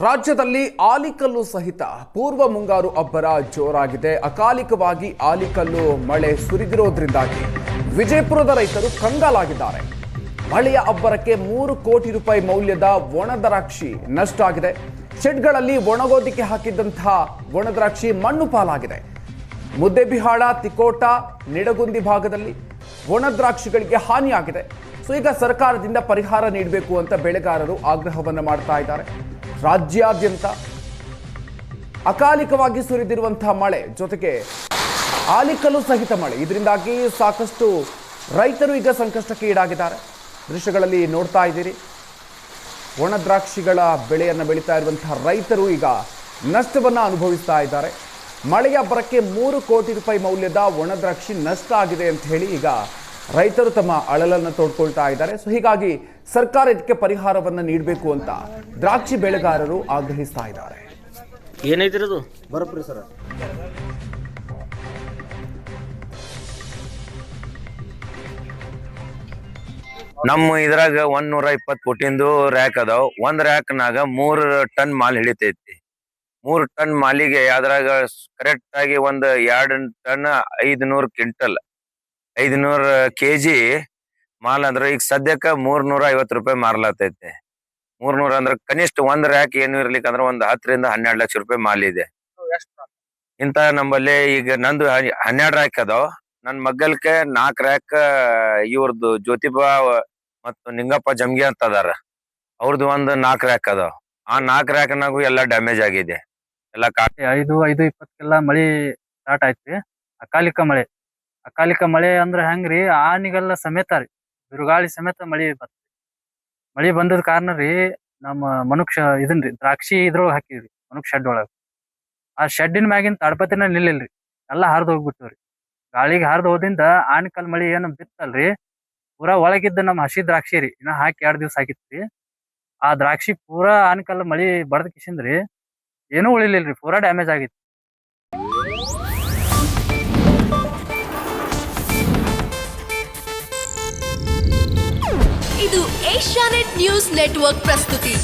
ರಾಜ್ಯದಲ್ಲಿ ಆಲಿಕಲ್ಲು ಸಹಿತ ಪೂರ್ವ ಮುಂಗಾರು ಅಬ್ಬರ ಜೋರಾಗಿದೆ. ಅಕಾಲಿಕವಾಗಿ ಆಲಿಕಲ್ಲು ಮಳೆ ಸುರಿದಿರೋದ್ರಿಂದಾಗಿ ವಿಜಯಪುರದ ರೈತರು ಕಂಗಾಲಾಗಿದ್ದಾರೆ. ಮಳೆಯ ಅಬ್ಬರಕ್ಕೆ 3 ಕೋಟಿ ರೂಪಾಯಿ ಮೌಲ್ಯದ ಒಣದ್ರಾಕ್ಷಿ ನಷ್ಟ ಆಗಿದೆ. ಶೆಡ್ಗಳಲ್ಲಿ ಒಣಗೋದಿಕ್ಕೆ ಹಾಕಿದ್ದಂತಹ ಒಣದ್ರಾಕ್ಷಿ ಮಣ್ಣು ಪಾಲಾಗಿದೆ. ಮುದ್ದೆಬಿಹಾಳ, ತಿಕೋಟ, ನಿಡಗುಂದಿ ಭಾಗದಲ್ಲಿ ಒಣದ್ರಾಕ್ಷಿಗಳಿಗೆ ಹಾನಿಯಾಗಿದೆ. ಸೊ ಈಗ ಸರ್ಕಾರದಿಂದ ಪರಿಹಾರ ನೀಡಬೇಕು ಅಂತ ಬೆಳೆಗಾರರು ಆಗ್ರಹವನ್ನು ಮಾಡ್ತಾ ಇದ್ದಾರೆ. ರಾಜ್ಯಾದ್ಯಂತ ಅಕಾಲಿಕವಾಗಿ ಸುರಿದಿರುವಂತಹ ಮಳೆ ಜೊತೆಗೆ ಆಲಿಕಲ್ಲು ಸಹಿತ ಮಳೆ, ಇದರಿಂದಾಗಿ ಸಾಕಷ್ಟು ರೈತರು ಈಗ ಸಂಕಷ್ಟಕ್ಕೆ ಈಡಾಗಿದ್ದಾರೆ. ದೃಶ್ಯಗಳಲ್ಲಿ ನೋಡ್ತಾ ಇದ್ದೀರಿ, ಒಣ ದ್ರಾಕ್ಷಿಗಳ ಬೆಳೆಯನ್ನು ಬೆಳೀತಾ ಇರುವಂತಹ ರೈತರು ಈಗ ನಷ್ಟವನ್ನು ಅನುಭವಿಸ್ತಾ ಇದ್ದಾರೆ. ಮಳೆಯ ಅಬ್ಬರಕ್ಕೆ 3 ಕೋಟಿ ರೂಪಾಯಿ ಮೌಲ್ಯದ ಒಣ ದ್ರಾಕ್ಷಿ ನಷ್ಟ ಆಗಿದೆ ಅಂತ ಹೇಳಿ ಈಗ ರೈತರು ತಮ್ಮ ಅಳಲನ್ನು ತೋಡ್ಕೊಳ್ತಾ ಇದ್ದಾರೆ. ಸೊ ಹೀಗಾಗಿ ಸರ್ಕಾರ ಇದಕ್ಕೆ ಪರಿಹಾರವನ್ನು ನೀಡಬೇಕು ಅಂತ ದ್ರಾಕ್ಷಿ ಬೆಳೆಗಾರರು ಆಗ್ರಹಿಸ್ತಾ ಇದ್ದಾರೆ. ಏನೈತಿರೋದು ಬರಪ್ರಿ ಸರ್, ನಮ್ಮ ಇದ್ರಾಗ 120 ಫುಟಿಂದು ರ್ಯಾಕ್ ಅದಾವ. ಒಂದ್ ರ್ಯಾಕ್ನಾಗ 3 ಟನ್ ಮಾಲ್ ಹಿಡಿತೈತಿ. 3 ಟನ್ ಮಾಲಿಗೆ ಅದ್ರಾಗ ಕರೆಕ್ಟ್ ಆಗಿ 2 ಟನ್ 500 ಕ್ವಿಂಟಲ್ 500 ಕೆಜಿ ಮಾಲ್ ಅಂದ್ರೆ ಈಗ ಸದ್ಯಕ್ಕ 350 ರೂಪಾಯಿ ಮಾರ್ಲತೈತೆ. 300 ಅಂದ್ರೆ ಕನಿಷ್ಠ ಒಂದ್ ರ್ಯಾಕ್ ಏನು ಇರ್ಲಿಕ್ಕಂದ್ರ 10 ರಿಂದ 12 ಲಕ್ಷ ರೂಪಾಯಿ ಮಾಲ್ ಇದೆ. ಇಂತ ನಮ್ಮಲ್ಲಿ ಈಗ ನಂದು 12 ರ್ಯಾಕ್ ಅದಾವ. ನನ್ ಮಗ್ಗಲ್ಕೆ 4 ರ್ಯಾಕ್ ಇವ್ರದ್ದು ಜ್ಯೋತಿಬಾ ಮತ್ತು ನಿಂಗಪ್ಪ ಜಮ್ಗಿ ಅಂತ ಅದಾರ, ಅವ್ರದ್ದು 4 ರ್ಯಾಕ್ ಅದಾವ. ಆ 4 ರ್ಯಾಕ್ನಾಗು ಎಲ್ಲಾ ಡ್ಯಾಮೇಜ್ ಆಗಿದೆ. ಎಲ್ಲಾ 5:20 ಮಳಿ ಸ್ಟಾರ್ಟ್ ಆಯ್ತ್ರಿ. ಅಕಾಲಿಕ ಮಳೆ ಅಂದ್ರ ಹೆಂಗ್ರಿ, ಆನಿಗೆಲ್ಲ ಸಮೇತ ರೀ, ಬಿರುಗಾಳಿ ಸಮೇತ ಮಳಿ ಬಂದದ ಕಾರಣ ರೀ, ನಮ್ಮ ಮನುಷ್ಯ ಇದನ್ರಿ ದ್ರಾಕ್ಷಿ ಇದ್ರೊಳಗ ಹಾಕಿವ್ರಿ, ಮನುಷ್ಯ ಶೆಡ್ ಒಳಗ. ಆ ಶೆಡ್ಡಿನ ಮ್ಯಾಗಿನ ತಾಡ್ಪತಿನ ನಿಲ್ಲಿಲ್ರಿ, ಎಲ್ಲಾ ಹರಿದು ಹೋಗ್ಬಿಟ್ಟವ್ರಿ. ಗಾಳಿಗೆ ಹರಿದು ಹೋದಿಂದ ಆನಿಕಲ್ ಮಳಿ ಏನ್ ಬಿತ್ತಲ್ರಿ, ಪೂರಾ ಒಳಗಿದ್ದ ನಮ್ಮ ಹಸಿ ದ್ರಾಕ್ಷಿ ರೀ, ಇನ್ನ ಹಾಕಿ 2 ದಿವ್ಸ ಆಗಿತ್ರಿ. ಆ ದ್ರಾಕ್ಷಿ ಪೂರಾ ಆನಿಕಲ್ ಮಳಿ ಬಡದ ಕಿಶಿಂದ್ರಿ ಏನೂ ಉಳಿಲಿಲ್ರಿ, ಪೂರಾ ಡ್ಯಾಮೇಜ್ ಆಗಿತ್ತು. ಇದು ಏಷ್ಯಾನೆಟ್ ನ್ಯೂಸ್ ನೆಟ್ವರ್ಕ್ ಪ್ರಸ್ತುತಿ.